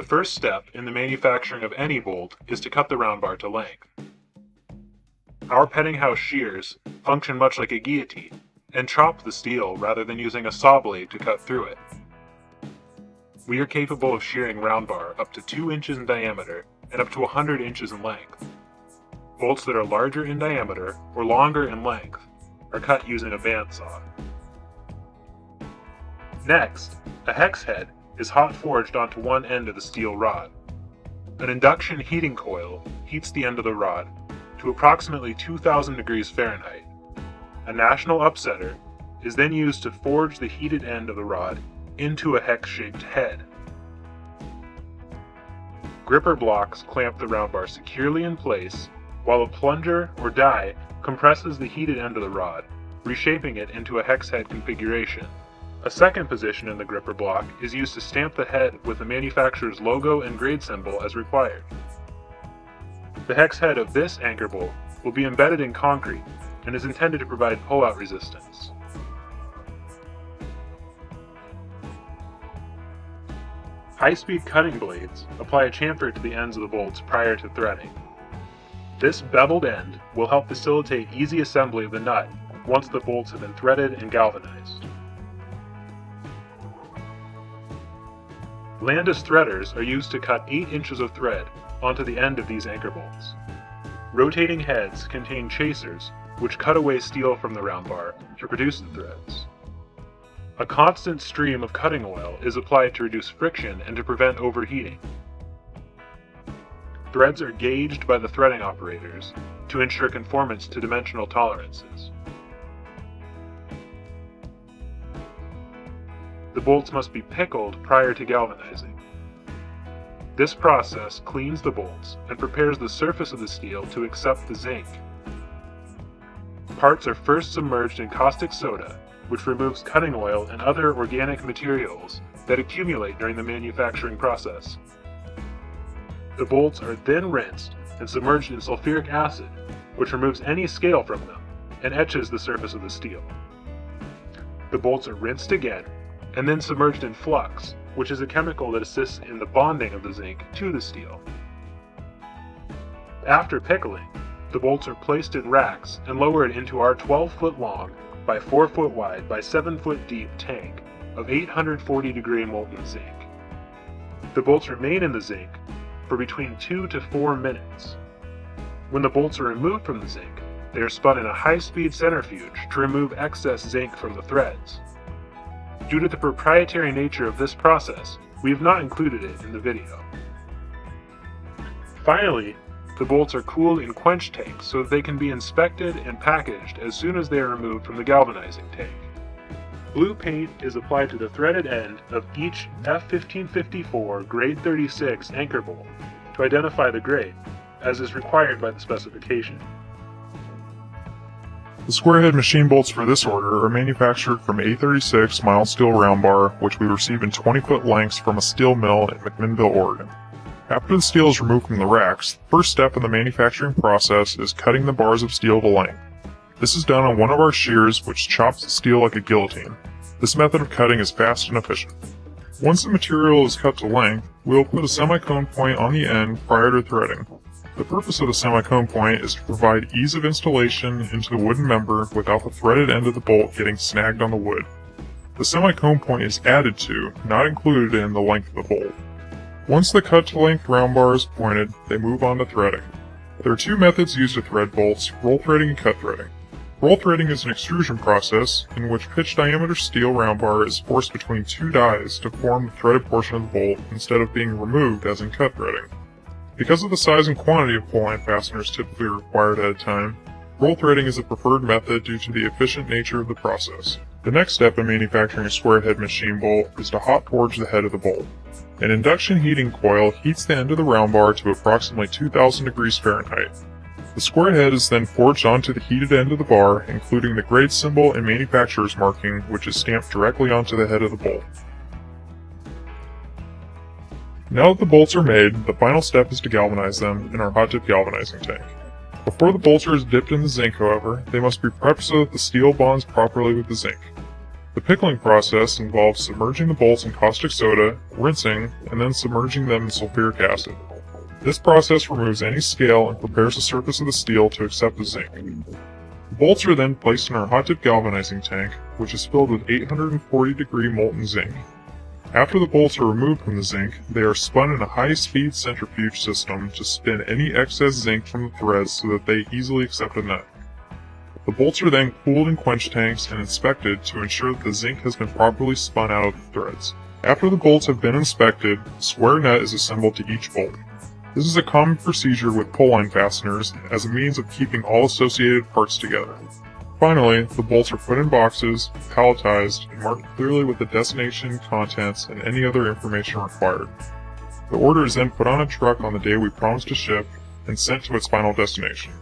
The first step in the manufacturing of any bolt is to cut the round bar to length. Our petting house shears function much like a guillotine and chop the steel rather than using a saw blade to cut through it. We are capable of shearing round bar up to 2 inches in diameter and up to 100 inches in length. Bolts that are larger in diameter or longer in length are cut using a bandsaw. Next, a hex head is hot forged onto one end of the steel rod. An induction heating coil heats the end of the rod to approximately 2000 degrees Fahrenheit. A national upsetter is then used to forge the heated end of the rod into a hex-shaped head. Gripper blocks clamp the round bar securely in place, while a plunger or die compresses the heated end of the rod, reshaping it into a hex head configuration. A second position in the gripper block is used to stamp the head with the manufacturer's logo and grade symbol as required. The hex head of this anchor bolt will be embedded in concrete and is intended to provide pull-out resistance. High-speed cutting blades apply a chamfer to the ends of the bolts prior to threading. This beveled end will help facilitate easy assembly of the nut once the bolts have been threaded and galvanized. Landis threaders are used to cut 8 inches of thread onto the end of these anchor bolts. Rotating heads contain chasers, which cut away steel from the round bar to produce the threads. A constant stream of cutting oil is applied to reduce friction and to prevent overheating. Threads are gauged by the threading operators to ensure conformance to dimensional tolerances. The bolts must be pickled prior to galvanizing. This process cleans the bolts and prepares the surface of the steel to accept the zinc. Parts are first submerged in caustic soda, which removes cutting oil and other organic materials that accumulate during the manufacturing process. The bolts are then rinsed and submerged in sulfuric acid, which removes any scale from them and etches the surface of the steel. The bolts are rinsed again and then submerged in flux, which is a chemical that assists in the bonding of the zinc to the steel. After pickling, the bolts are placed in racks and lowered into our 12-foot long by 4-foot wide by 7-foot deep tank of 840 degree molten zinc. The bolts remain in the zinc for between 2 to 4 minutes. When the bolts are removed from the zinc, they are spun in a high-speed centrifuge to remove excess zinc from the threads. Due to the proprietary nature of this process, we have not included it in the video. Finally, the bolts are cooled in quench tanks so that they can be inspected and packaged as soon as they are removed from the galvanizing tank. Blue paint is applied to the threaded end of each F1554 grade 36 anchor bolt to identify the grade, as is required by the specification. The square head machine bolts for this order are manufactured from A36 mild steel round bar, which we receive in 20-foot lengths from a steel mill in McMinnville, Oregon. After the steel is removed from the racks, the first step in the manufacturing process is cutting the bars of steel to length. This is done on one of our shears, which chops the steel like a guillotine. This method of cutting is fast and efficient. Once the material is cut to length, we will put a semi-cone point on the end prior to threading. The purpose of the semi-cone point is to provide ease of installation into the wooden member without the threaded end of the bolt getting snagged on the wood. The semi-cone point is added to, not included in, the length of the bolt. Once the cut-to-length round bar is pointed, they move on to threading. There are 2 methods used to thread bolts, roll threading and cut threading. Roll threading is an extrusion process in which pitch diameter steel round bar is forced between 2 dies to form the threaded portion of the bolt instead of being removed as in cut threading. Because of the size and quantity of pull-line fasteners typically required at a time, roll threading is the preferred method due to the efficient nature of the process. The next step in manufacturing a square head machine bolt is to hot forge the head of the bolt. An induction heating coil heats the end of the round bar to approximately 2000 degrees Fahrenheit. The square head is then forged onto the heated end of the bar, including the grade symbol and manufacturer's marking, which is stamped directly onto the head of the bolt. Now that the bolts are made, the final step is to galvanize them in our hot dip galvanizing tank. Before the bolts are dipped in the zinc, however, they must be prepped so that the steel bonds properly with the zinc. The pickling process involves submerging the bolts in caustic soda, rinsing, and then submerging them in sulfuric acid. This process removes any scale and prepares the surface of the steel to accept the zinc. The bolts are then placed in our hot-dip galvanizing tank, which is filled with 840-degree molten zinc. After the bolts are removed from the zinc, they are spun in a high-speed centrifuge system to spin any excess zinc from the threads so that they easily accept a nut. The bolts are then cooled in quench tanks and inspected to ensure that the zinc has been properly spun out of the threads. After the bolts have been inspected, a square nut is assembled to each bolt. This is a common procedure with pull-line fasteners as a means of keeping all associated parts together. Finally, the bolts are put in boxes, palletized, and marked clearly with the destination, contents, and any other information required. The order is then put on a truck on the day we promise to ship and sent to its final destination.